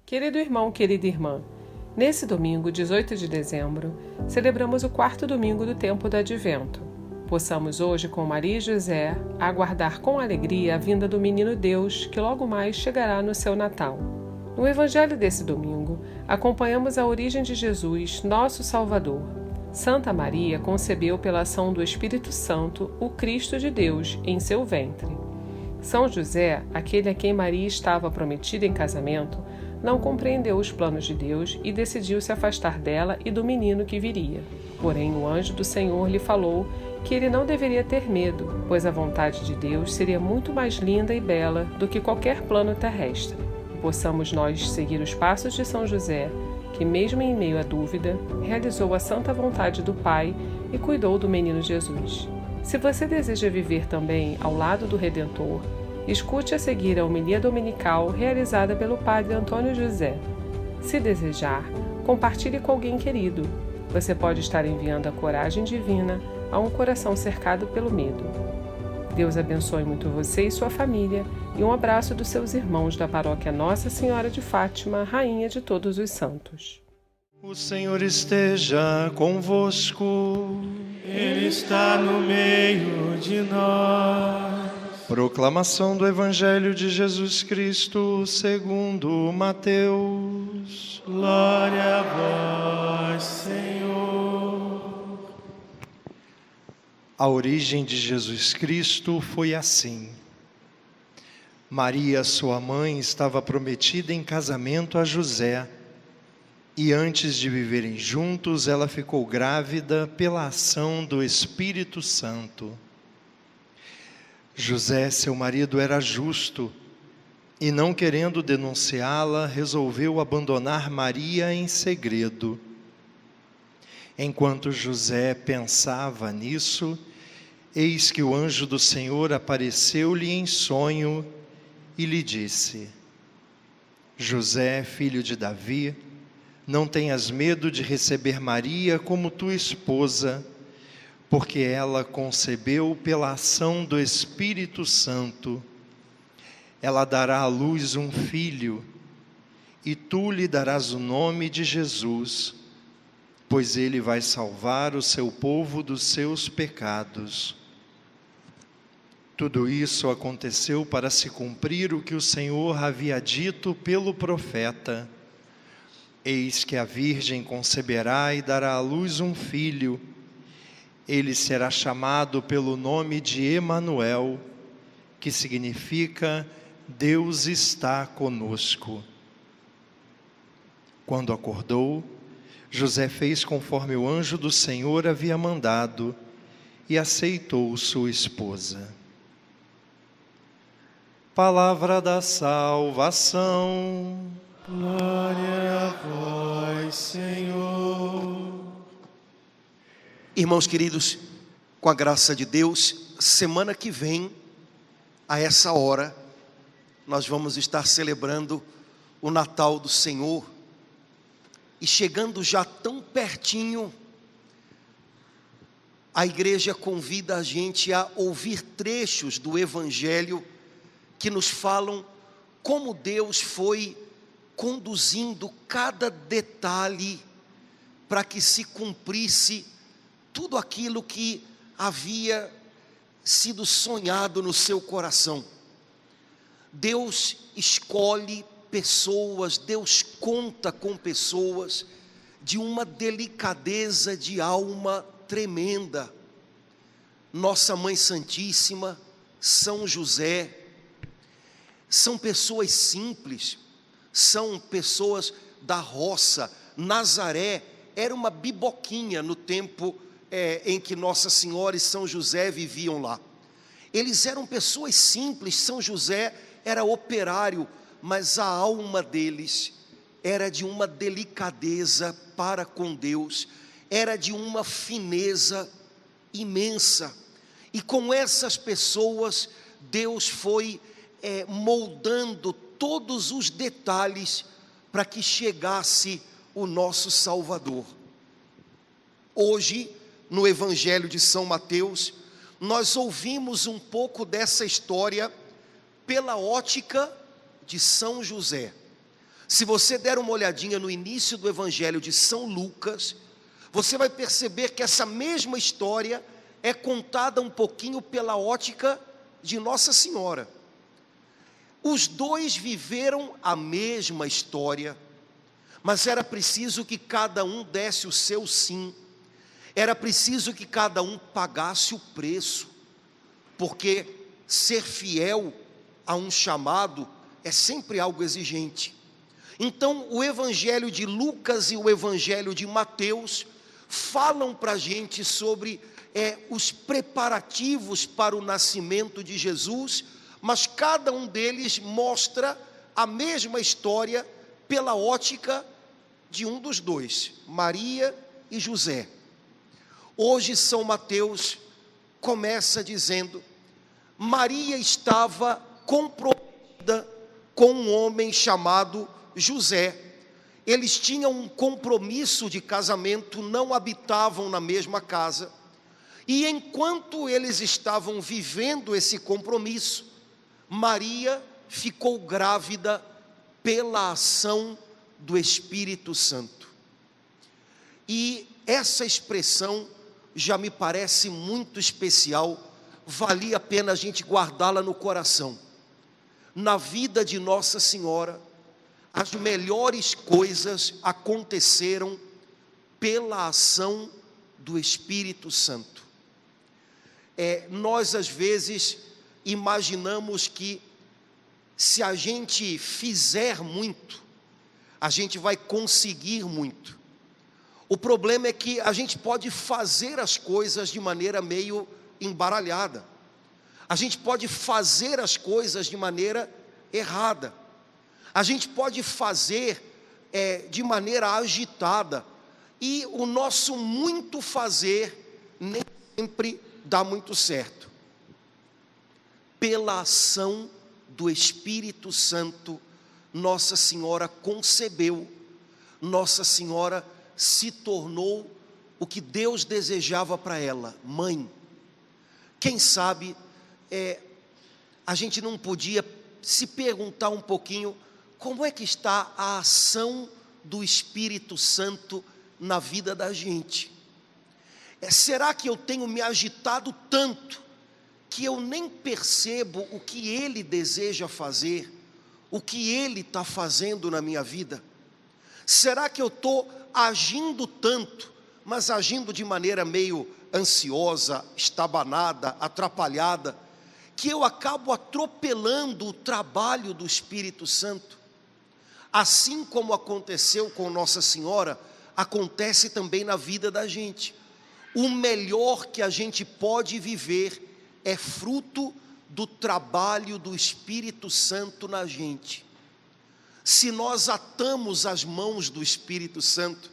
Querido irmão, querida irmã, nesse domingo, 18 de dezembro, celebramos o quarto domingo do tempo do Advento. Possamos hoje, com Maria e José, aguardar com alegria a vinda do menino Deus, que logo mais chegará no seu Natal. No Evangelho desse domingo, acompanhamos a origem de Jesus, nosso Salvador. Santa Maria concebeu pela ação do Espírito Santo o Cristo de Deus em seu ventre. São José, aquele a quem Maria estava prometida em casamento, não compreendeu os planos de Deus e decidiu se afastar dela e do menino que viria. Porém, o anjo do Senhor lhe falou que ele não deveria ter medo, pois a vontade de Deus seria muito mais linda e bela do que qualquer plano terrestre. Possamos nós seguir os passos de São José, que mesmo em meio à dúvida, realizou a santa vontade do Pai e cuidou do menino Jesus. Se você deseja viver também ao lado do Redentor, escute a seguir a homilia dominical realizada pelo Padre Antônio José. Se desejar, compartilhe com alguém querido. Você pode estar enviando a coragem divina a um coração cercado pelo medo. Deus abençoe muito você e sua família, e um abraço dos seus irmãos da paróquia Nossa Senhora de Fátima, Rainha de todos os santos. O Senhor esteja convosco. Ele está no meio de nós. Proclamação do Evangelho de Jesus Cristo segundo Mateus. Glória a vós, Senhor. A origem de Jesus Cristo foi assim. Maria, sua mãe, estava prometida em casamento a José, e antes de viverem juntos, ela ficou grávida pela ação do Espírito Santo. José, seu marido, era justo, e não querendo denunciá-la, resolveu abandonar Maria em segredo. Enquanto José pensava nisso, eis que o anjo do Senhor apareceu-lhe em sonho e lhe disse: José, filho de Davi, não tenhas medo de receber Maria como tua esposa, porque ela concebeu pela ação do Espírito Santo. Ela dará à luz um filho, e tu lhe darás o nome de Jesus, pois ele vai salvar o seu povo dos seus pecados. Tudo isso aconteceu para se cumprir o que o Senhor havia dito pelo profeta: eis que a Virgem conceberá e dará à luz um filho. Ele será chamado pelo nome de Emanuel, que significa Deus está conosco. Quando acordou, José fez conforme o anjo do Senhor havia mandado e aceitou sua esposa. Palavra da salvação. Glória a vós, Senhor. Irmãos queridos, com a graça de Deus, semana que vem, a essa hora, nós vamos estar celebrando o Natal do Senhor. E chegando já tão pertinho, a igreja convida a gente a ouvir trechos do Evangelho que nos falam como Deus foi conduzindo cada detalhe para que se cumprisse tudo aquilo que havia sido sonhado no seu coração. Deus escolhe pessoas, Deus conta com pessoas de uma delicadeza de alma tremenda. Nossa Mãe Santíssima, São José, são pessoas simples, são pessoas da roça. Nazaré era uma biboquinha no tempo em que Nossa Senhora e São José viviam lá. Eles eram pessoas simples. São José era operário, mas a alma deles era de uma delicadeza para com Deus, era de uma fineza imensa. E com essas pessoas, Deus foi moldando todos os detalhes para que chegasse o nosso Salvador. Hoje, no Evangelho de São Mateus, nós ouvimos um pouco dessa história pela ótica de São José. Se você der uma olhadinha no início do Evangelho de São Lucas, você vai perceber que essa mesma história é contada um pouquinho pela ótica de Nossa Senhora. Os dois viveram a mesma história, mas era preciso que cada um desse o seu sim, era preciso que cada um pagasse o preço, porque ser fiel a um chamado é sempre algo exigente. Então, o Evangelho de Lucas e o Evangelho de Mateus falam para a gente sobre os preparativos para o nascimento de Jesus, mas cada um deles mostra a mesma história pela ótica de um dos dois, Maria e José. Hoje, São Mateus começa dizendo: Maria estava comprometida com um homem chamado José. Eles tinham um compromisso de casamento, não habitavam na mesma casa, e enquanto eles estavam vivendo esse compromisso, Maria ficou grávida pela ação do Espírito Santo. E essa expressão já me parece muito especial, valia a pena a gente guardá-la no coração. Na vida de Nossa Senhora, as melhores coisas aconteceram pela ação do Espírito Santo. Nós às vezes imaginamos que se a gente fizer muito, a gente vai conseguir muito. O problema é que a gente pode fazer as coisas de maneira meio embaralhada. A gente pode fazer as coisas de maneira errada. A gente pode fazer de maneira agitada. E o nosso muito fazer nem sempre dá muito certo. Pela ação do Espírito Santo, Nossa Senhora concebeu, Nossa Senhora se tornou o que Deus desejava para ela, mãe. Quem sabe a gente não podia se perguntar um pouquinho como é que está a ação do Espírito Santo na vida da gente. Será que eu tenho me agitado tanto que eu nem percebo o que Ele deseja fazer, o que Ele está fazendo na minha vida? Será que eu estou agindo tanto, mas agindo de maneira meio ansiosa, estabanada, atrapalhada, que eu acabo atropelando o trabalho do Espírito Santo? Assim como aconteceu com Nossa Senhora, acontece também na vida da gente. O melhor que a gente pode viver é fruto do trabalho do Espírito Santo na gente. Se nós atamos as mãos do Espírito Santo,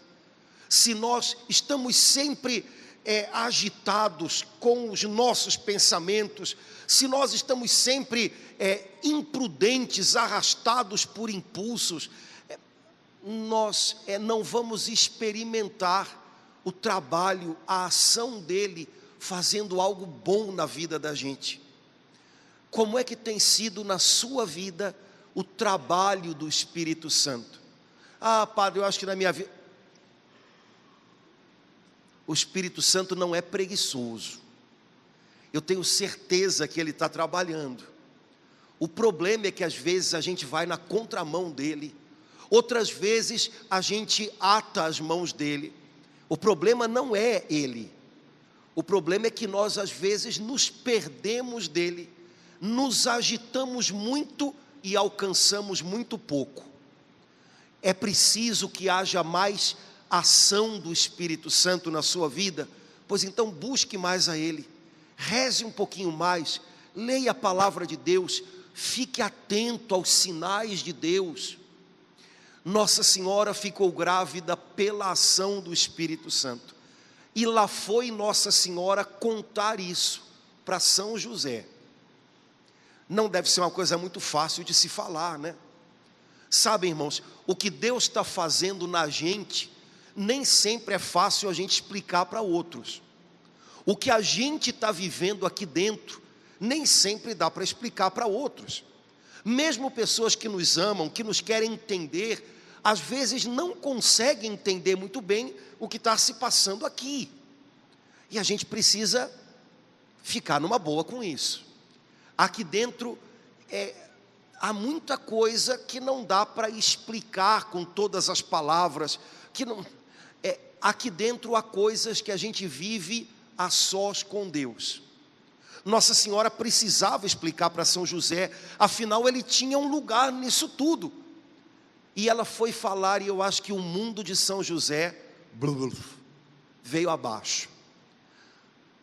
se nós estamos sempre agitados com os nossos pensamentos, se nós estamos sempre imprudentes, arrastados por impulsos, nós não vamos experimentar o trabalho, a ação dele, fazendo algo bom na vida da gente. Como é que tem sido na sua vida o trabalho do Espírito Santo? Ah, padre, eu acho que na minha vida o Espírito Santo não é preguiçoso. Eu tenho certeza que ele está trabalhando. O problema é que às vezes a gente vai na contramão dele, outras vezes a gente ata as mãos dele. O problema não é ele. O problema é que nós às vezes nos perdemos dele, nos agitamos muito e alcançamos muito pouco. É preciso que haja mais ação do Espírito Santo na sua vida, pois então busque mais a Ele, reze um pouquinho mais, leia a palavra de Deus, fique atento aos sinais de Deus. Nossa Senhora ficou grávida pela ação do Espírito Santo, e lá foi Nossa Senhora contar isso para São José. Não deve ser uma coisa muito fácil de se falar, né? Sabem, irmãos, o que Deus está fazendo na gente, nem sempre é fácil a gente explicar para outros. O que a gente está vivendo aqui dentro, nem sempre dá para explicar para outros. Mesmo pessoas que nos amam, que nos querem entender, às vezes não conseguem entender muito bem o que está se passando aqui. E a gente precisa ficar numa boa com isso. Aqui dentro há muita coisa que não dá para explicar com todas as palavras. Aqui dentro há coisas que a gente vive a sós com Deus. Nossa Senhora precisava explicar para São José, afinal ele tinha um lugar nisso tudo. E ela foi falar, e eu acho que o mundo de São José veio abaixo.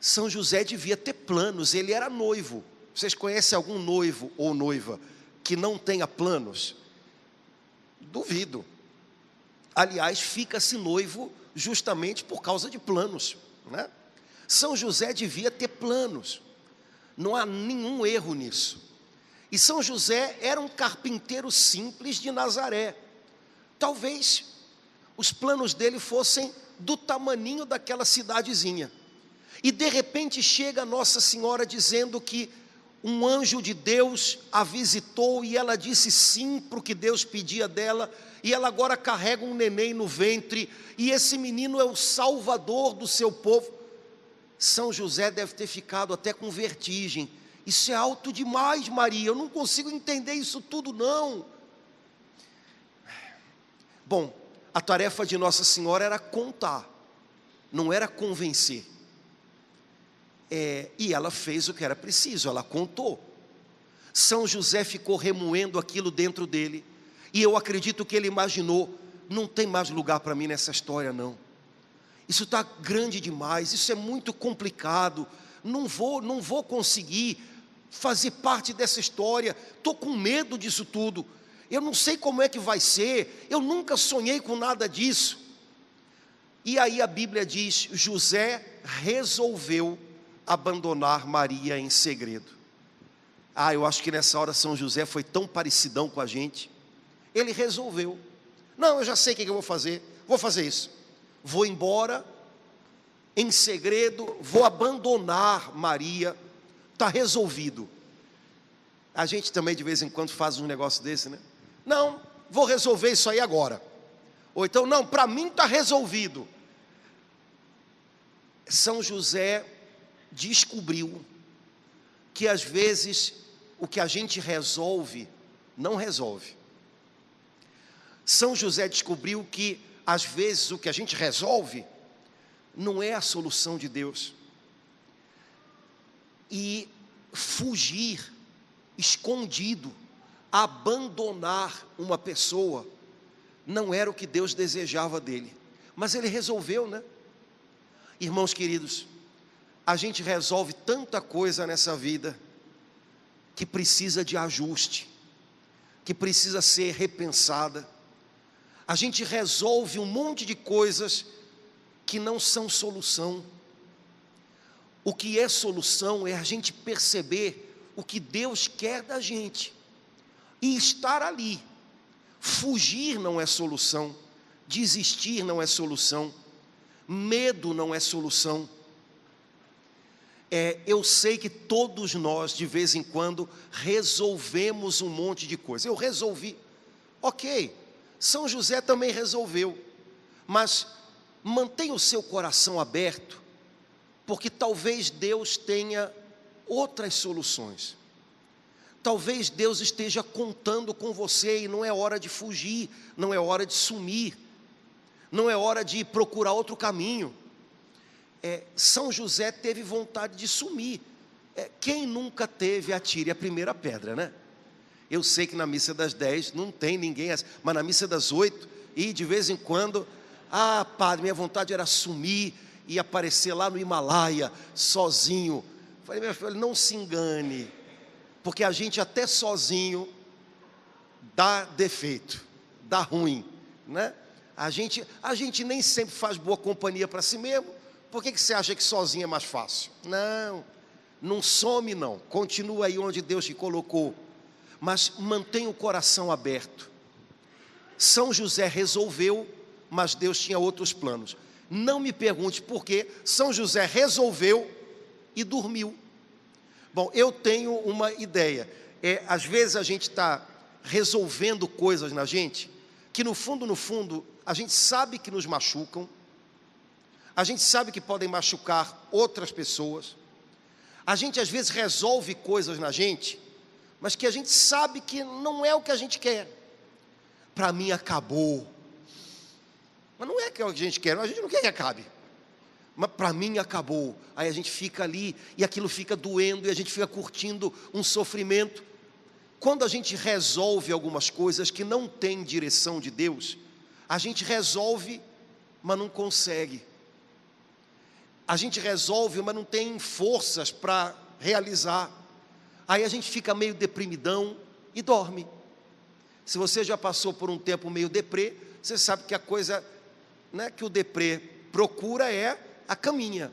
São José devia ter planos, ele era noivo. Vocês conhecem algum noivo ou noiva que não tenha planos? Duvido. Aliás, fica-se noivo justamente por causa de planos, né? São José devia ter planos, não há nenhum erro nisso. E São José era um carpinteiro simples de Nazaré. Talvez os planos dele fossem do tamaninho daquela cidadezinha. E de repente chega Nossa Senhora dizendo que um anjo de Deus a visitou e ela disse sim para o que Deus pedia dela, e ela agora carrega um neném no ventre, e esse menino é o salvador do seu povo. São José deve ter ficado até com vertigem. Isso é alto demais, Maria, eu não consigo entender isso tudo não. Bom, a tarefa de Nossa Senhora era contar, não era convencer. E ela fez o que era preciso, ela contou. São José ficou remoendo aquilo dentro dele, e eu acredito que ele imaginou, não tem mais lugar para mim nessa história não. Isso está grande demais, isso é muito complicado, não vou conseguir fazer parte dessa história, estou com medo disso tudo, eu não sei como é que vai ser, eu nunca sonhei com nada disso. E aí a Bíblia diz, José resolveu abandonar Maria em segredo. Eu acho que nessa hora São José foi tão parecidão com a gente. Ele resolveu, não, eu já sei o que eu vou fazer isso, vou embora em segredo, vou abandonar Maria, está resolvido. A gente também de vez em quando faz um negócio desse, né? Não, vou resolver isso aí agora. Ou então, não, para mim está resolvido. São José descobriu que às vezes o que a gente resolve, não resolve. São José descobriu que às vezes o que a gente resolve não é a solução de Deus. E fugir, escondido, abandonar uma pessoa, não era o que Deus desejava dele. Mas ele resolveu, né? Irmãos queridos, a gente resolve tanta coisa nessa vida que precisa de ajuste, que precisa ser repensada. A gente resolve um monte de coisas que não são solução. O que é solução é a gente perceber o que Deus quer da gente e estar ali. Fugir não é solução, desistir não é solução, medo não é solução. Eu sei que todos nós de vez em quando resolvemos um monte de coisa. Eu resolvi, ok, São José também resolveu, mas mantenha o seu coração aberto, porque talvez Deus tenha outras soluções. Talvez Deus esteja contando com você e não é hora de fugir, não é hora de sumir, não é hora de procurar outro caminho. São José teve vontade de sumir. Quem nunca teve, atire a primeira pedra, né? Eu sei que na missa das 10 não tem ninguém, mas na missa das 8, e de vez em quando, padre, minha vontade era sumir e aparecer lá no Himalaia, sozinho. Falei, meu filho, não se engane, porque a gente até sozinho dá defeito, dá ruim, né? A gente nem sempre faz boa companhia para si mesmo. Por que você acha que sozinho é mais fácil? Não some não, continua aí onde Deus te colocou, mas mantenha o coração aberto. São José resolveu, mas Deus tinha outros planos. Não me pergunte por quê. São José resolveu e dormiu. Bom, eu tenho uma ideia. Às vezes a gente está resolvendo coisas na gente, que no fundo, a gente sabe que nos machucam, a gente sabe que podem machucar outras pessoas, a gente às vezes resolve coisas na gente, mas que a gente sabe que não é o que a gente quer. Para mim acabou, mas não é o que a gente quer, a gente não quer que acabe, mas para mim acabou. Aí a gente fica ali, e aquilo fica doendo, e a gente fica curtindo um sofrimento. Quando a gente resolve algumas coisas que não tem direção de Deus, a gente resolve, mas não consegue. A gente resolve, mas não tem forças para realizar. Aí a gente fica meio deprimidão e dorme. Se você já passou por um tempo meio deprê, você sabe que a coisa, né, que o deprê procura é a caminha.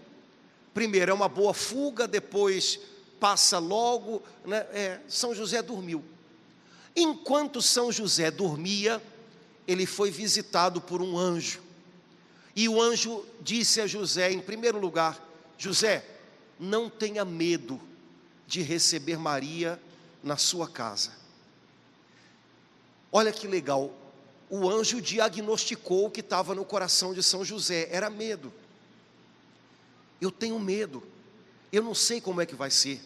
Primeiro é uma boa fuga, depois passa logo, né? São José dormiu. Enquanto São José dormia, ele foi visitado por um anjo. E o anjo disse a José, em primeiro lugar: José, não tenha medo de receber Maria na sua casa. Olha que legal, o anjo diagnosticou o que estava no coração de São José, era medo. Eu tenho medo, eu não sei como é que vai ser,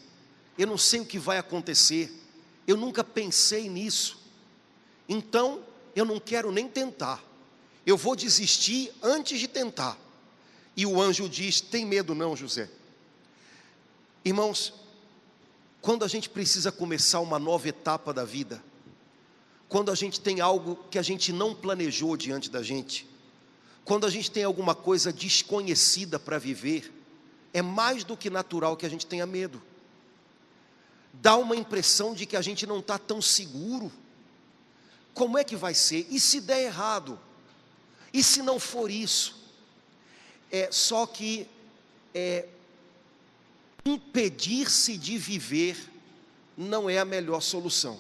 eu não sei o que vai acontecer, eu nunca pensei nisso, então eu não quero nem tentar, eu vou desistir antes de tentar. E o anjo diz: tem medo não, José. Irmãos, quando a gente precisa começar uma nova etapa da vida, quando a gente tem algo que a gente não planejou diante da gente, quando a gente tem alguma coisa desconhecida para viver, é mais do que natural que a gente tenha medo. Dá uma impressão de que a gente não está tão seguro. Como é que vai ser? E se der errado? E se não for isso? Só que impedir-se de viver não é a melhor solução.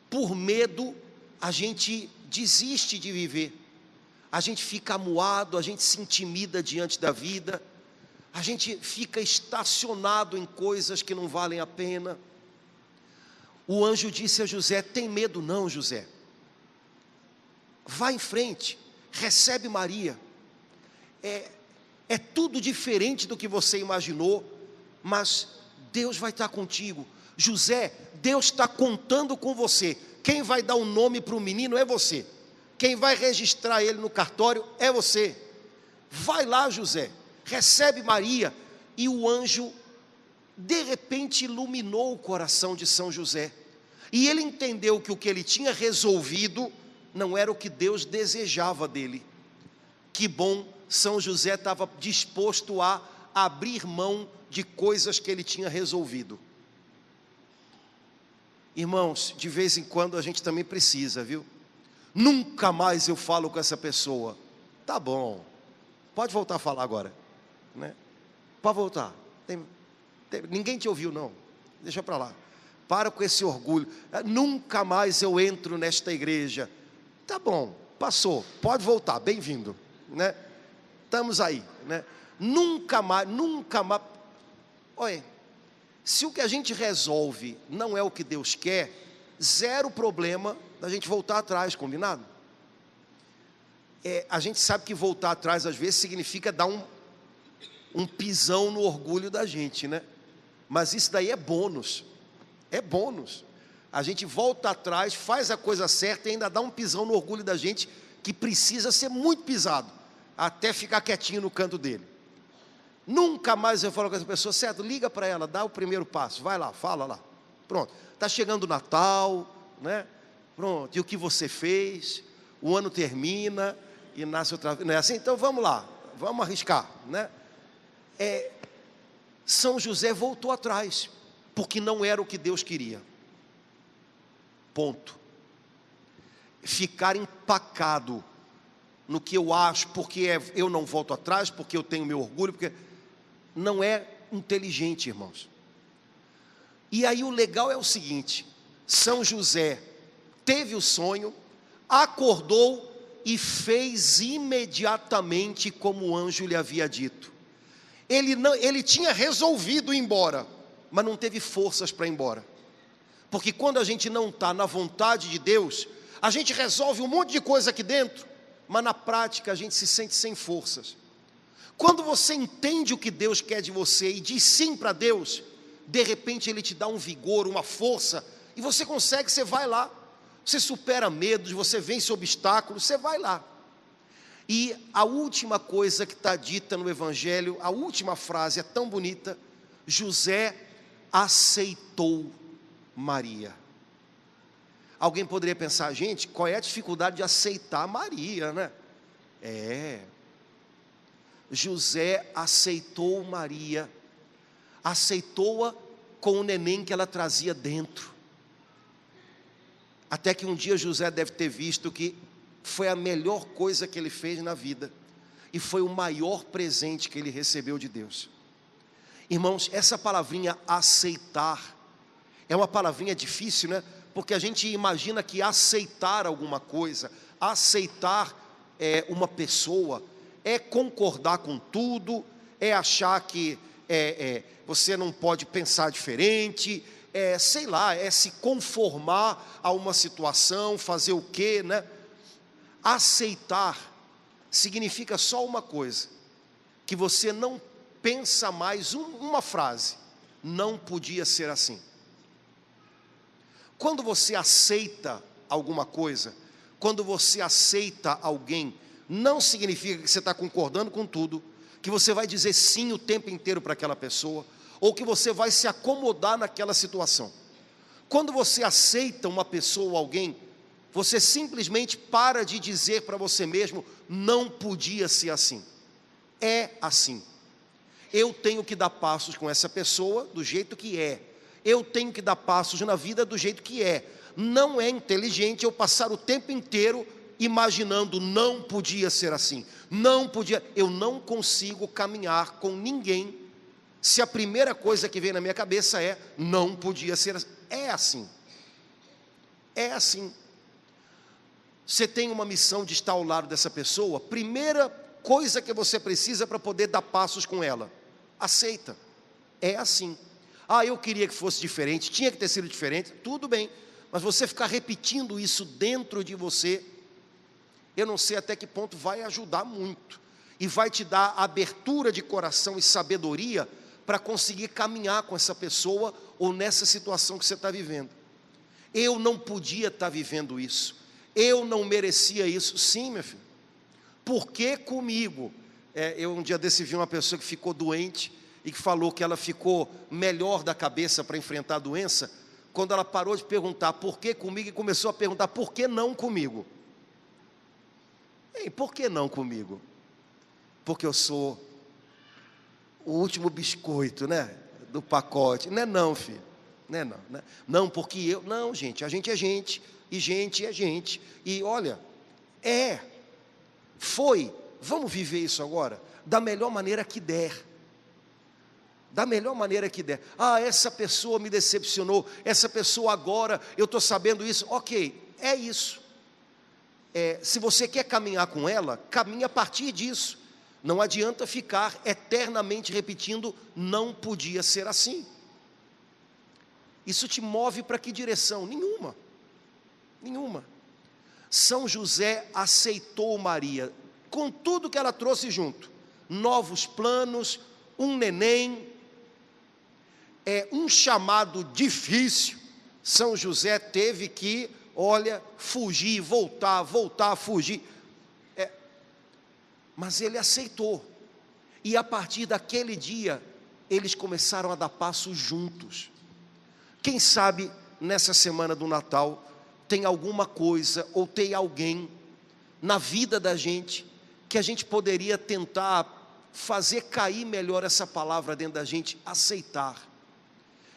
Por medo, a gente desiste de viver, a gente fica amuado, a gente se intimida diante da vida, a gente fica estacionado em coisas que não valem a pena. O anjo disse a José: tem medo não, José, vá em frente, recebe Maria, é tudo diferente do que você imaginou, mas Deus vai estar contigo. José, Deus está contando com você. Quem vai dar o nome para o menino é você, quem vai registrar ele no cartório é você. Vai lá, José, recebe Maria. E o anjo de repente iluminou o coração de São José, e ele entendeu que o que ele tinha resolvido não era o que Deus desejava dele. Que bom, São José estava disposto a abrir mão de coisas que ele tinha resolvido. Irmãos, de vez em quando a gente também precisa, viu? Nunca mais eu falo com essa pessoa. Tá bom, pode voltar a falar agora, né? Pode voltar. Ninguém te ouviu não, deixa para lá. Para com esse orgulho. Nunca mais eu entro nesta igreja. Tá bom, passou, pode voltar, bem-vindo, né? Estamos aí, né? Nunca mais. Olha, se o que a gente resolve não é o que Deus quer, zero problema da gente voltar atrás, combinado? A gente sabe que voltar atrás às vezes significa dar um pisão no orgulho da gente, né? Mas isso daí é bônus, a gente volta atrás, faz a coisa certa e ainda dá um pisão no orgulho da gente, que precisa ser muito pisado, até ficar quietinho no canto dele. Nunca mais eu falo com essa pessoa: certo, liga para ela, dá o primeiro passo, vai lá, fala lá, pronto, está chegando o Natal, né? Pronto, e o que você fez? O ano termina e nasce outra vez, não é assim? Então vamos lá, vamos arriscar, né? São José voltou atrás, porque não era o que Deus queria, ponto. Ficar empacado no que eu acho, porque eu não volto atrás, porque eu tenho meu orgulho, porque não é inteligente, irmãos. E aí o legal é o seguinte: São José teve o sonho, acordou e fez imediatamente como o anjo lhe havia dito. Ele tinha resolvido ir embora, mas não teve forças para ir embora. Porque quando a gente não está na vontade de Deus, a gente resolve um monte de coisa aqui dentro, mas na prática a gente se sente sem forças. Quando você entende o que Deus quer de você e diz sim para Deus, de repente Ele te dá um vigor, uma força, e você consegue, você vai lá. Você supera medos, você vence obstáculos, você vai lá. E a última coisa que está dita no Evangelho, a última frase é tão bonita: José aceitou Maria. Alguém poderia pensar, gente, qual é a dificuldade de aceitar Maria, né? José aceitou Maria, aceitou-a com o neném que ela trazia dentro. Até que um dia José deve ter visto que foi a melhor coisa que ele fez na vida, e foi o maior presente que ele recebeu de Deus. Irmãos, essa palavrinha aceitar, é uma palavrinha difícil, né? Porque a gente imagina que aceitar alguma coisa, aceitar uma pessoa, é concordar com tudo, é achar que você não pode pensar diferente, sei lá, é se conformar a uma situação, fazer o quê, né? Aceitar significa só uma coisa, que você não pensa mais uma frase: não podia ser assim. Quando você aceita alguma coisa, quando você aceita alguém, não significa que você está concordando com tudo, que você vai dizer sim o tempo inteiro para aquela pessoa, ou que você vai se acomodar naquela situação. Quando você aceita uma pessoa ou alguém, você simplesmente para de dizer para você mesmo: não podia ser assim. É assim. Eu tenho que dar passos com essa pessoa do jeito que é. Eu tenho que dar passos na vida do jeito que é. Não é inteligente eu passar o tempo inteiro imaginando: não podia ser assim, não podia. Eu não consigo caminhar com ninguém se a primeira coisa que vem na minha cabeça é: não podia ser assim. É assim. É assim. Você tem uma missão de estar ao lado dessa pessoa, primeira coisa que você precisa para poder dar passos com ela: aceita. É assim. Eu queria que fosse diferente, tinha que ter sido diferente, tudo bem, mas você ficar repetindo isso dentro de você, eu não sei até que ponto vai ajudar muito, e vai te dar abertura de coração e sabedoria para conseguir caminhar com essa pessoa ou nessa situação que você está vivendo. Eu não podia estar vivendo isso, eu não merecia isso. Sim, meu filho. Por que comigo? Eu um dia desse vi uma pessoa que ficou doente e que falou que ela ficou melhor da cabeça para enfrentar a doença, quando ela parou de perguntar por que comigo e começou a perguntar por que não comigo. Por que não comigo? Porque eu sou o último biscoito, né, do pacote. Não é não, filho. Não é não, né? Não, porque eu... Não, gente, a gente é gente, e gente é gente. E olha, vamos viver isso agora da melhor maneira que der. Da melhor maneira que der. Essa pessoa me decepcionou, essa pessoa agora, eu estou sabendo isso. Ok, é isso. Se você quer caminhar com ela, caminhe a partir disso. Não adianta ficar eternamente repetindo: não podia ser assim. Isso te move para que direção? Nenhuma. Nenhuma. São José aceitou Maria, com tudo que ela trouxe junto. Novos planos, um neném, um chamado difícil. São José teve que, fugir, voltar, fugir. Mas ele aceitou. E a partir daquele dia, eles começaram a dar passos juntos. Quem sabe, nessa semana do Natal, tem alguma coisa, ou tem alguém na vida da gente, que a gente poderia tentar fazer cair melhor essa palavra dentro da gente: aceitar.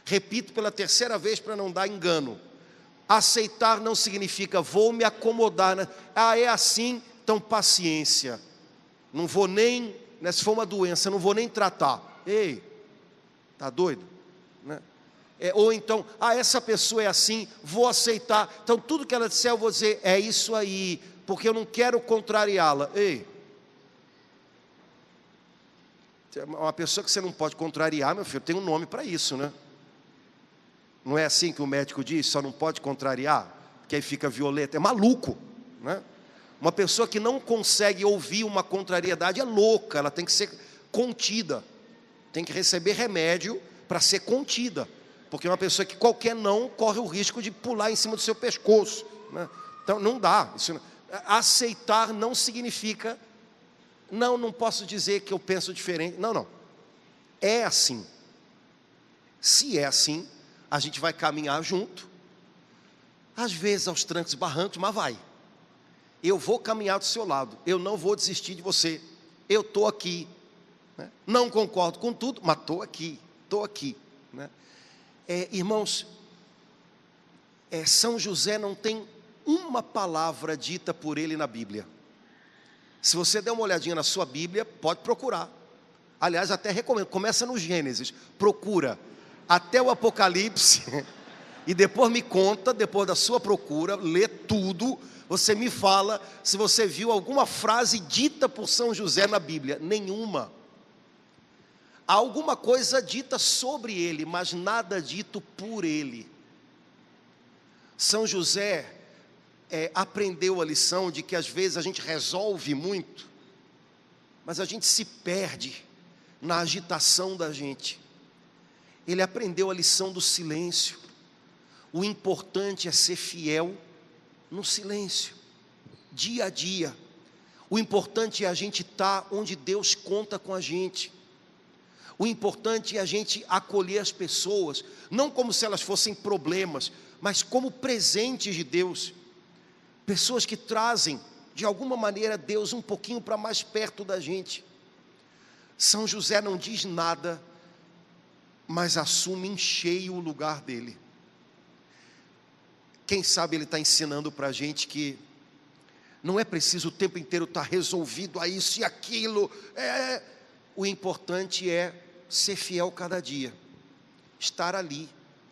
Repito pela terceira vez para não dar engano: aceitar não significa vou me acomodar, né? É assim, então paciência, não vou nem, né, se for uma doença, não vou nem tratar. Ei, tá doido? Né? Ou então, essa pessoa é assim, vou aceitar, então tudo que ela disser eu vou dizer: é isso aí, porque eu não quero contrariá-la. Ei, uma pessoa que você não pode contrariar, meu filho, tem um nome para isso, né? Não é assim que o médico diz? Só não pode contrariar, porque aí fica violento. É maluco, né? Uma pessoa que não consegue ouvir uma contrariedade é louca. Ela tem que ser contida, tem que receber remédio para ser contida, porque uma pessoa que qualquer não corre o risco de pular em cima do seu pescoço, né? Então não dá. Aceitar não significa não posso dizer que eu penso diferente. Não, é assim. Se é assim, a gente vai caminhar junto, às vezes aos trancos e barrancos, mas vai. Eu vou caminhar do seu lado, eu não vou desistir de você, eu estou aqui, né? Não concordo com tudo, mas estou aqui, né? Irmãos, São José não tem uma palavra dita por ele na Bíblia. Se você der uma olhadinha na sua Bíblia, pode procurar. Aliás, até recomendo, começa no Gênesis, procura até o Apocalipse, e depois me conta, depois da sua procura, lê tudo, você me fala se você viu alguma frase dita por São José na Bíblia. Nenhuma. Há alguma coisa dita sobre ele, mas nada dito por ele. São José aprendeu a lição de que às vezes a gente resolve muito, mas a gente se perde na agitação da gente. Ele aprendeu a lição do silêncio. O importante é ser fiel no silêncio, dia a dia. O importante é a gente estar onde Deus conta com a gente. O importante é a gente acolher as pessoas, não como se elas fossem problemas, mas como presentes de Deus. Pessoas que trazem, de alguma maneira, Deus um pouquinho para mais perto da gente. São José não diz nada, mas assume em cheio o lugar dele. Quem sabe ele está ensinando para a gente que não é preciso o tempo inteiro estar resolvido a isso e aquilo. O importante é ser fiel cada dia, estar ali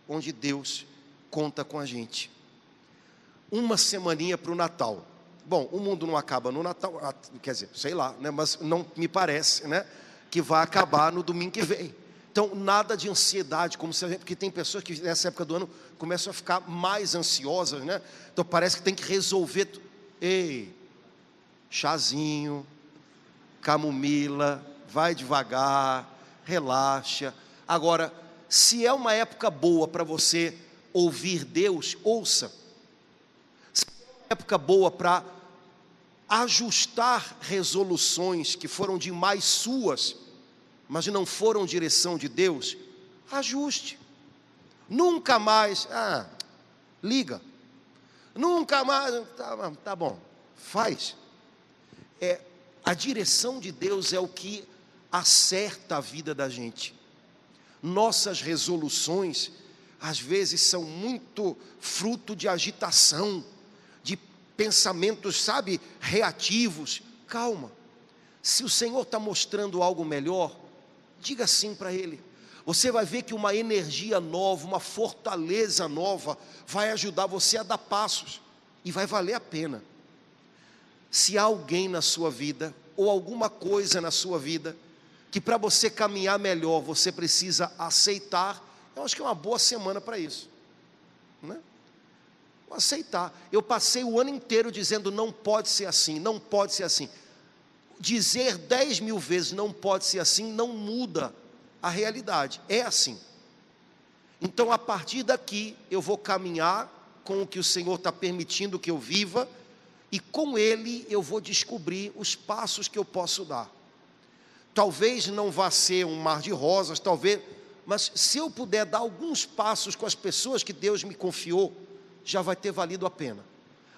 onde Deus conta com a gente. Uma semaninha para o Natal. Bom, o mundo não acaba no Natal, quer dizer, sei lá, né? Mas não me parece, né, que vai acabar no domingo que vem. Então, nada de ansiedade, como se a gente, porque tem pessoas que nessa época do ano começam a ficar mais ansiosas, né? Então parece que tem que resolver. Ei, chazinho, camomila, vai devagar, relaxa. Agora, se é uma época boa para você ouvir Deus, ouça. Se é uma época boa para ajustar resoluções que foram demais suas, mas não foram direção de Deus, ajuste. Nunca mais, liga. Nunca mais, tá bom, faz. A direção de Deus é o que acerta a vida da gente. Nossas resoluções, às vezes, são muito fruto de agitação, de pensamentos, sabe, reativos. Calma. Se o Senhor está mostrando algo melhor, diga sim para Ele. Você vai ver que uma energia nova, uma fortaleza nova, vai ajudar você a dar passos, e vai valer a pena. Se há alguém na sua vida, ou alguma coisa na sua vida, que para você caminhar melhor, você precisa aceitar, eu acho que é uma boa semana para isso, né? Aceitar. Eu passei o ano inteiro dizendo, não pode ser assim, não pode ser assim. Dizer 10.000 vezes não pode ser assim, não muda a realidade, é assim. Então a partir daqui eu vou caminhar com o que o Senhor está permitindo que eu viva, e com Ele eu vou descobrir os passos que eu posso dar. Talvez não vá ser um mar de rosas, talvez, mas se eu puder dar alguns passos com as pessoas que Deus me confiou, já vai ter valido a pena,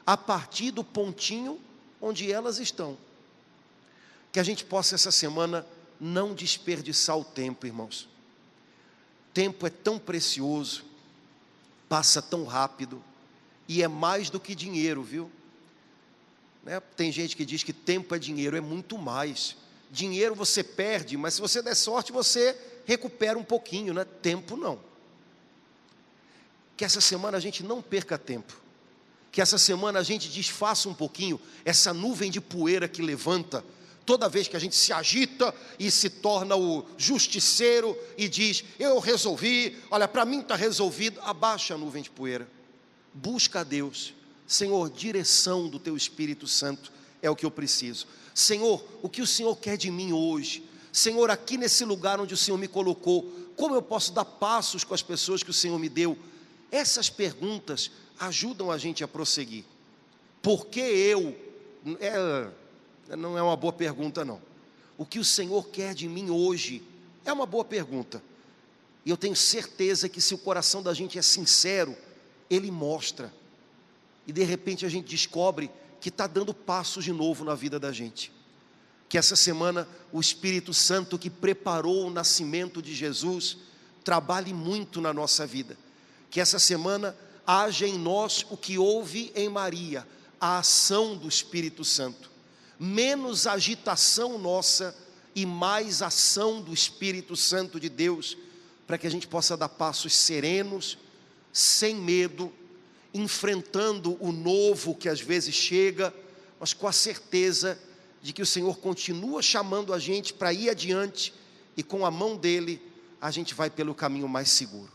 a partir do pontinho onde elas estão. Que a gente possa essa semana não desperdiçar o tempo, irmãos. Tempo é tão precioso, passa tão rápido, e é mais do que dinheiro, viu? Né? Tem gente que diz que tempo é dinheiro, é muito mais. Dinheiro você perde, mas se você der sorte, você recupera um pouquinho, né? Tempo não. Que essa semana a gente não perca tempo. Que essa semana a gente desfaça um pouquinho essa nuvem de poeira que levanta Toda vez que a gente se agita e se torna o justiceiro e diz, eu resolvi, olha, para mim está resolvido, abaixa a nuvem de poeira, busca a Deus. Senhor, direção do teu Espírito Santo é o que eu preciso. Senhor, o que o Senhor quer de mim hoje? Senhor, aqui nesse lugar onde o Senhor me colocou, como eu posso dar passos com as pessoas que o Senhor me deu? Essas perguntas ajudam a gente a prosseguir. Por que eu? Não é uma boa pergunta, não. O que o Senhor quer de mim hoje? É uma boa pergunta. E eu tenho certeza que se o coração da gente é sincero, Ele mostra. E de repente a gente descobre que está dando passos de novo na vida da gente. Que essa semana o Espírito Santo que preparou o nascimento de Jesus trabalhe muito na nossa vida. Que essa semana haja em nós o que houve em Maria, a ação do Espírito Santo. Menos agitação nossa e mais ação do Espírito Santo de Deus, para que a gente possa dar passos serenos, sem medo, enfrentando o novo que às vezes chega, mas com a certeza de que o Senhor continua chamando a gente para ir adiante, e com a mão dele a gente vai pelo caminho mais seguro.